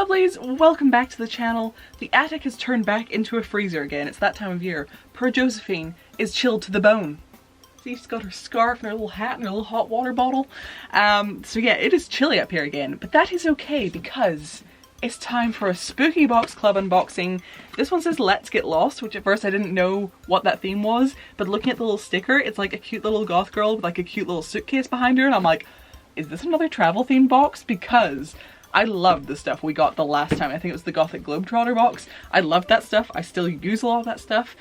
lovelies, welcome back to the channel. The attic has turned back into a freezer again. It's that time of year. Poor Josephine is chilled to the bone. See, she's got her scarf and her little hat and her little hot water bottle. So yeah, it is chilly up here again, but that is okay because it's time for a spooky box club unboxing. This one says Let's Get Lost, which at first I didn't know what that theme was, but looking at the little sticker, it's like a cute little goth girl with like a cute little suitcase behind her, and I'm like, is this another travel themed box? Because I loved the stuff we got the last time. I think it was the Gothic Globetrotter box. I loved that stuff. I still use a lot of that stuff.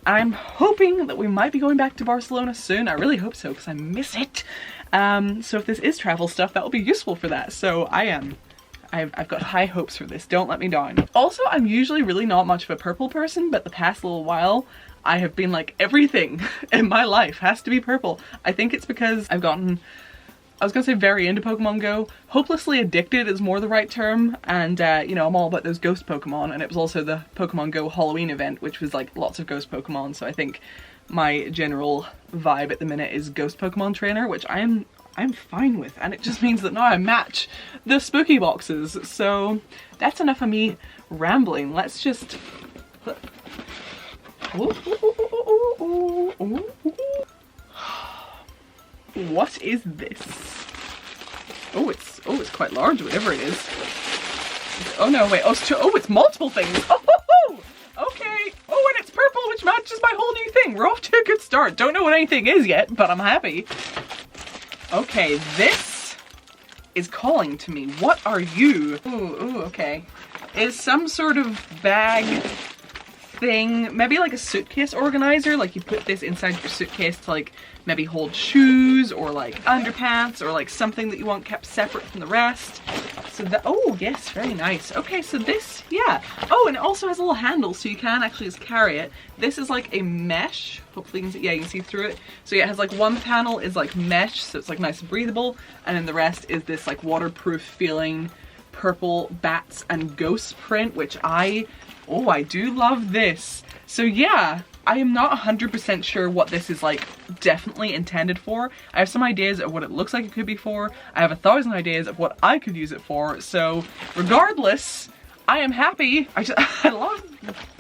I'm hoping that we might be going back to Barcelona soon. I really hope so because I miss it. So if this is travel stuff, that will be useful for that. So I've got high hopes for this. Don't let me down. Also, I'm usually really not much of a purple person, but the past little while I have been like, everything in my life has to be purple. I think it's because I've gotten, I was gonna say very into Pokemon Go. Hopelessly addicted is more the right term, and you know, I'm all about those ghost Pokemon, and it was also the Pokemon Go Halloween event, which was like lots of ghost Pokemon, so I think my general vibe at the minute is ghost Pokemon trainer, which I'm fine with, and it just means that now I match the spooky boxes. So that's enough of me rambling. Let's just... What is this? Oh, it's quite large, whatever it is. Oh no, wait, it's multiple things. Oh, okay. Oh, and it's purple, which matches my whole new thing. We're off to a good start. Don't know what anything is yet, but I'm happy. Okay, this is calling to me. What are you? Ooh, okay. Is some sort of bag thing, maybe like a suitcase organizer, like you put this inside your suitcase to like maybe hold shoes or like underpants or like something that you want kept separate from the rest. So that, oh yes, very nice. Okay, so this, yeah. Oh, and it also has a little handle so you can actually just carry it. This is like a mesh. Hopefully you can see, yeah, you can see through it. So yeah, it has like one panel is like mesh, so it's like nice and breathable, and then the rest is this like waterproof feeling purple bats and ghosts print, which I do love this. So yeah, I am not 100% sure what this is like definitely intended for. I have some ideas of what it looks like it could be for. I have 1,000 ideas of what I could use it for. So regardless, I am happy. I love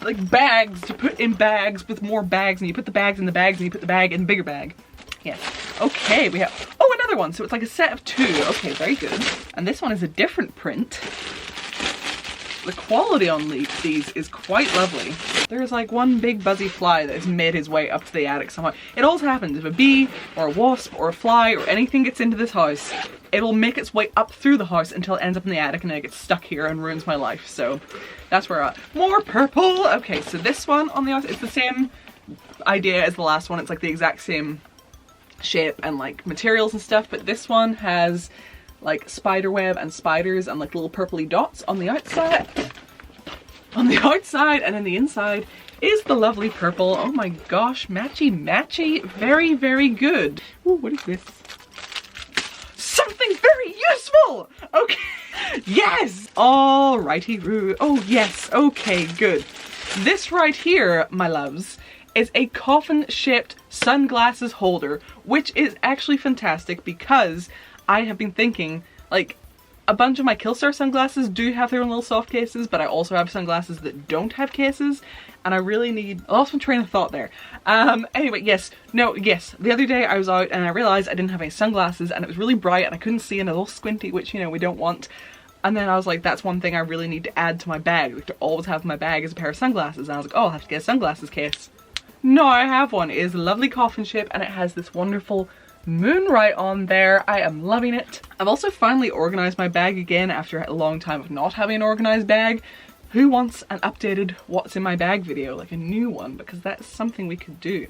like bags to put in bags with more bags, and you put the bags in the bags and you put the bag in the bigger bag. Yes. Okay, we have, oh, another one. So it's like a set of 2. Okay, very good. And this one is a different print. The quality on these is quite lovely. There's like one big buzzy fly that has made his way up to the attic somehow. It always happens. If a bee or a wasp or a fly or anything gets into this house, it'll make its way up through the house until it ends up in the attic and then it gets stuck here and ruins my life. So that's where more purple. Okay, so this one on the outside, it's the same idea as the last one. It's like the exact same shape and like materials and stuff, but this one has like spider web and spiders and like little purpley dots on the outside. On the outside, and then the inside is the lovely purple. Oh my gosh, matchy matchy. Very, very good. Ooh, what is this? Something very useful! Okay. Yes! Alrighty-roo. Oh yes, okay, good. This right here, my loves, is a coffin-shaped sunglasses holder, which is actually fantastic because I have been thinking, like, a bunch of my Killstar sunglasses do have their own little soft cases, but I also have sunglasses that don't have cases, and I really need... I lost my train of thought there. Anyway, yes. The other day I was out and I realized I didn't have any sunglasses, and it was really bright and I couldn't see and a little squinty, which, you know, we don't want. And then I was like, that's one thing I really need to add to my bag. Like, to always have in my bag is a pair of sunglasses. And I was like, oh, I'll have to get a sunglasses case. No, I have one. It is a lovely coffin shape and it has this wonderful moon right on there. I am loving it. I've also finally organized my bag again after a long time of not having an organized bag. Who wants an updated what's in my bag video, like a new one, because that's something we could do.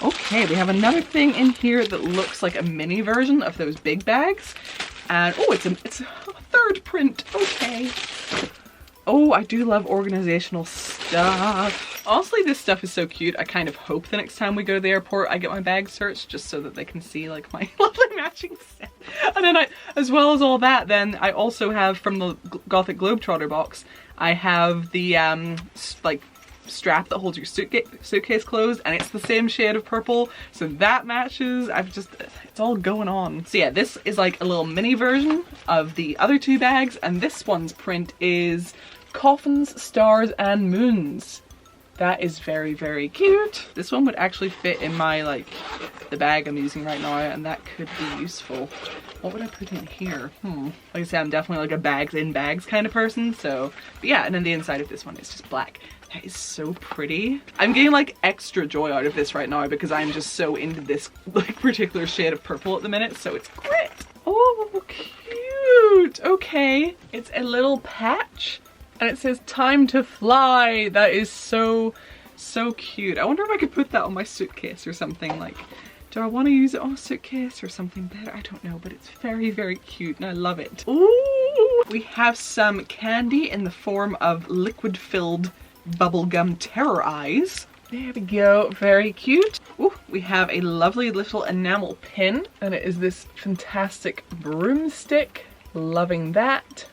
Okay, we have another thing in here that looks like a mini version of those big bags, and oh, it's a third print. Okay. Oh, I do love organizational stuff. Honestly, this stuff is so cute. I kind of hope the next time we go to the airport I get my bag searched just so that they can see like my lovely matching set. And then as well as all that, then I also have from the Gothic Globetrotter box, I have the like strap that holds your suitcase closed, and it's the same shade of purple, so that matches. It's all going on. So yeah, this is like a little mini version of the other two bags, and this one's print is coffins, stars, and moons. That is very, very cute. This one would actually fit in my, like, the bag I'm using right now, and that could be useful. What would I put in here? Like I said, I'm definitely like a bags in bags kind of person, so, but yeah, and then the inside of this one is just black. That is so pretty. I'm getting like extra joy out of this right now because I'm just so into this like particular shade of purple at the minute, so it's great. Oh, cute. Okay, it's a little patch. And it says time to fly. That is so, so cute. I wonder if I could put that on my suitcase or something. Like, do I want to use it on a suitcase or something better? I don't know, but it's very, very cute and I love it. Ooh! We have some candy in the form of liquid-filled bubblegum terror eyes. There we go, very cute. Ooh, we have a lovely little enamel pin, and it is this fantastic broomstick. Loving that.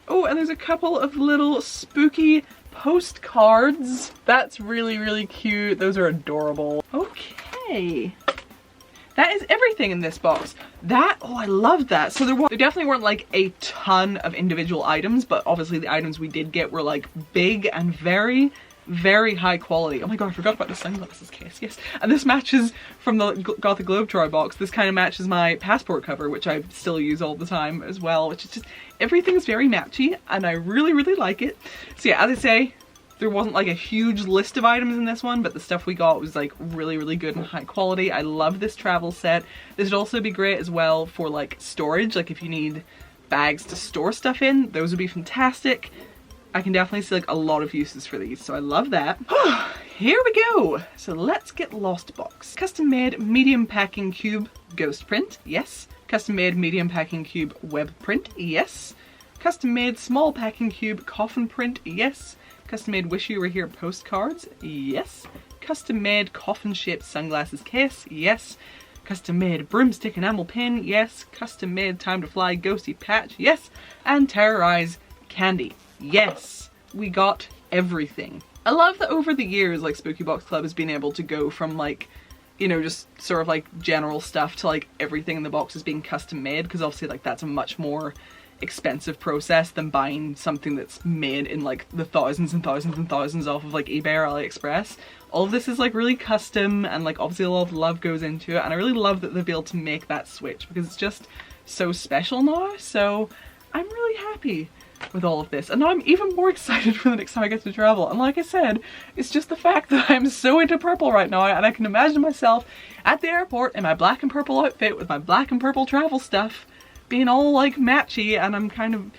Oh, and there's a couple of little spooky postcards. That's really, really cute. Those are adorable. Okay. That is everything in this box. Oh, I love that. So there definitely weren't like a ton of individual items, but obviously the items we did get were like big and very, very high quality. Oh my god, I forgot about the sunglasses case. Yes. And this matches from the Gothic Globetrotter box. This kind of matches my passport cover, which I still use all the time as well, which is just, everything's very matchy and I really, really like it. So yeah, as I say, there wasn't like a huge list of items in this one, but the stuff we got was like really, really good and high quality. I love this travel set. This would also be great as well for like storage, like if you need bags to store stuff in, those would be fantastic. I can definitely see like a lot of uses for these, so I love that. Here we go. So let's get Lost Box. Custom made medium packing cube ghost print, yes. Custom made medium packing cube web print, yes. Custom made small packing cube coffin print, yes. Custom made wish you were here postcards, yes. Custom made coffin shaped sunglasses case, yes. Custom made broomstick enamel pin, yes. Custom made time to fly ghosty patch, yes. And terrorize candy. Yes, we got everything. I love that over the years, like Spooky Box Club has been able to go from like, you know, just sort of like general stuff to like everything in the box is being custom made, because obviously like that's a much more expensive process than buying something that's made in like the thousands and thousands and thousands off of like eBay or AliExpress. All of this is like really custom and like obviously a lot of love goes into it, and I really love that they'll be able to make that switch because it's just so special now. So I'm really happy with all of this, and now I'm even more excited for the next time I get to travel. And like I said, it's just the fact that I'm so into purple right now, and I can imagine myself at the airport in my black and purple outfit with my black and purple travel stuff being all like matchy, and I'm kind of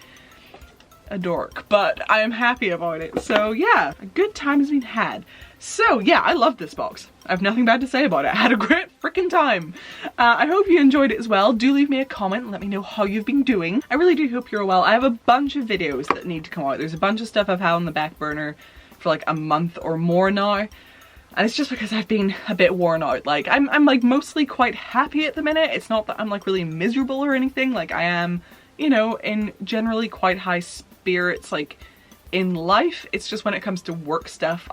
a dork, but I am happy about it. So yeah, a good time has been had. So yeah, I love this box. I have nothing bad to say about it. I had a great freaking time. I hope you enjoyed it as well. Do leave me a comment and let me know how you've been doing. I really do hope you're well. I have a bunch of videos that need to come out. There's a bunch of stuff I've had on the back burner for like a month or more now. And it's just because I've been a bit worn out. Like I'm like mostly quite happy at the minute. It's not that I'm like really miserable or anything. Like I am, you know, in generally quite high spirits like in life. It's just when it comes to work stuff,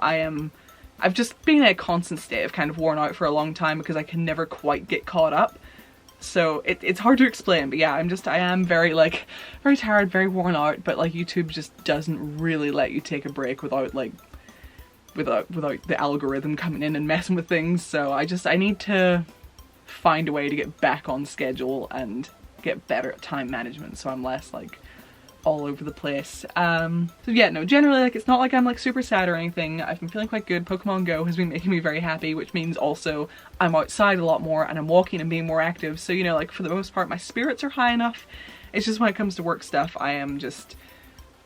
I've just been in a constant state of kind of worn out for a long time because I can never quite get caught up. So it's hard to explain, but yeah, I am very like, very tired, very worn out, but like YouTube just doesn't really let you take a break without like, without the algorithm coming in and messing with things. So I need to find a way to get back on schedule and get better at time management so I'm less like all over the place. So yeah, no, generally like it's not like I'm like super sad or anything. I've been feeling quite good. Pokemon Go has been making me very happy, which means also I'm outside a lot more and I'm walking and being more active. So, you know, like for the most part my spirits are high enough. It's just when it comes to work stuff,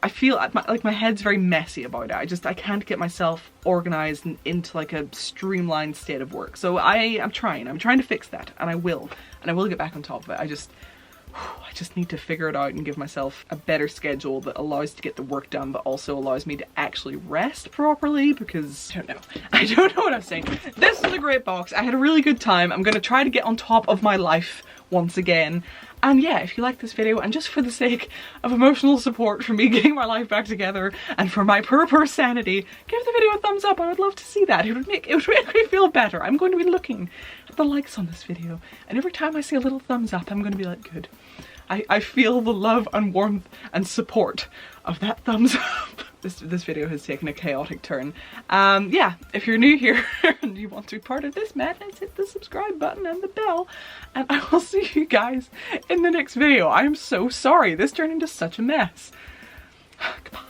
I feel like my head's very messy about it. I can't get myself organized and into like a streamlined state of work. So I'm trying to fix that, and I will get back on top of it. I just need to figure it out and give myself a better schedule that allows to get the work done but also allows me to actually rest properly, because I don't know what I'm saying. This was a great box. I had a really good time. I'm gonna try to get on top of my life once again, And yeah, if you like this video, and just for the sake of emotional support for me getting my life back together and for my purr sanity, give the video a thumbs up. I would love to see that. It would make me feel better. I'm going to be looking at the likes on this video, and every time I see a little thumbs up, I'm going to be like, good. I feel the love and warmth and support of that thumbs up. This video has taken a chaotic turn. Yeah, if you're new here and you want to be part of this madness, hit the subscribe button and the bell, and I will see you guys in the next video. I am so sorry this turned into such a mess. Goodbye.